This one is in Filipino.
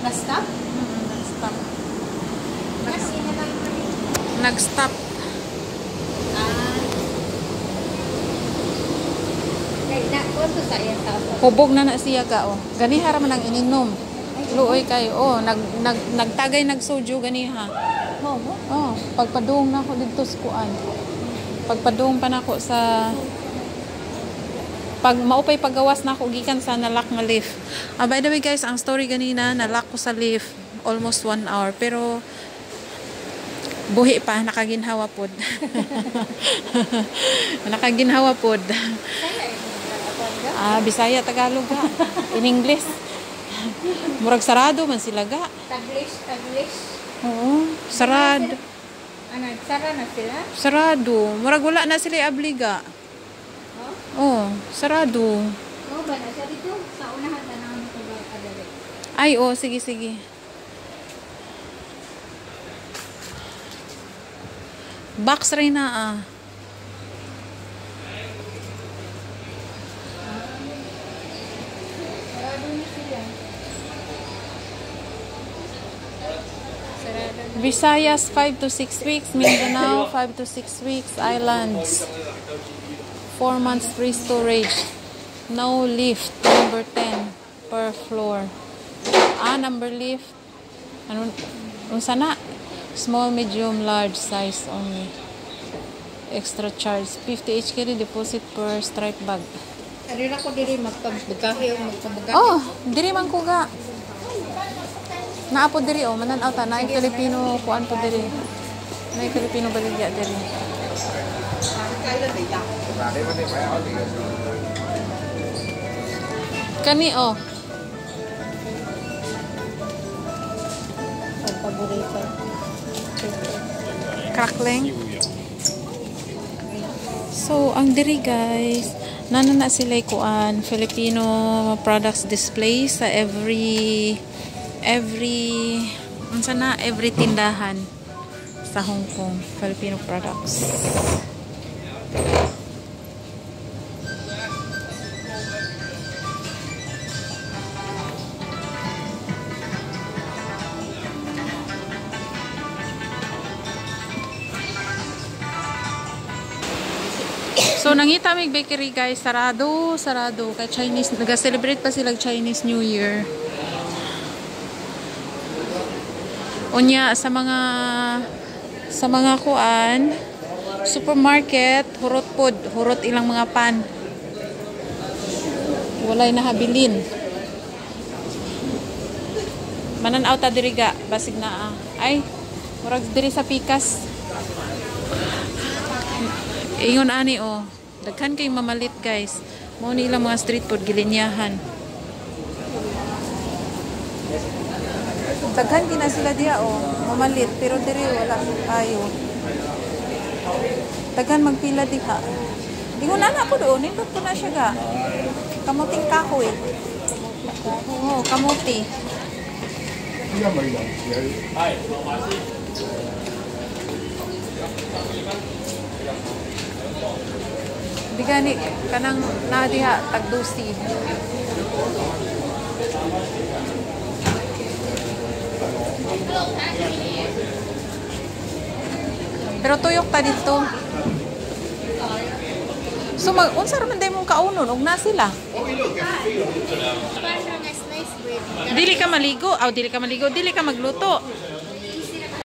Na-stop? Nag-stop. Ano Nag-stop. Kung sa iya sa Hubog na siya ka, oh. Ganiha raman ang ininom. Luoy kayo, oh. Nagtagay nagsoju ganiha. Oh, pagpadung na ako dito sa kuan. Pagpadung pa na ako sa pag maupay paggawas na ako gikan sa nalak nga lift. By the way guys, ang story ganina, nalak ko sa lift almost 1 hour pero buhi pa, nakaginhawa pod. Nakaginhawa pod. Bisaya, Tagalog ga. In English. Murag sarado man sila ga. Taglish. Oo, sarado. Ano, sara na sila? Sarado. Murag wala na sila abliga. Oh, sarado. Oo ba na siya dito? Sa unahan na naman ito ba kadali? Ay, oh, sige, sige. Box rin na Visayas 5 to 6 weeks, Mindanao 5 to 6 weeks, Islands 4 months free storage, no lift, number 10 per floor. Number lift, ano sana? Small, medium, large size only. Extra charge 50 HKD deposit per stripe bag. Ari ra ko diri magpabagahe o magpabagahe. Oh, diri man ko ga. Naapo diri mananaw ta na Filipino kuan po diri. Na Filipino baligya diri. Kani Paborito. crackling. So, ang diri guys, na sila kuan Filipino products display sa every tindahan sa Hong Kong, Filipino products. So, nangita mig bakery guys, sarado kay Chinese, nag-celebrate pa sila Chinese New Year. Unya sa mga kuan supermarket, hurot ilang mga pan. Walay nahabilin. Mananaw ta diri ga, basig na ay murag diri sa pikas. Ingon ani daghan kay mamalit guys. Mao ni ilang mga street food gilinyahan. Daghan gina sila diya mamalit pero diri wala ayo. Daghan magpila diha. Ingon ana ko doon, nindot ko na siya ga. Kamuting kahoy. Oo, kamuti. Bigani kanang nadiha tagdusi. Pero tuyok ta dito. So unsa ra man day mong kaunon og na sila? Dili ka maligo, dili ka magluto.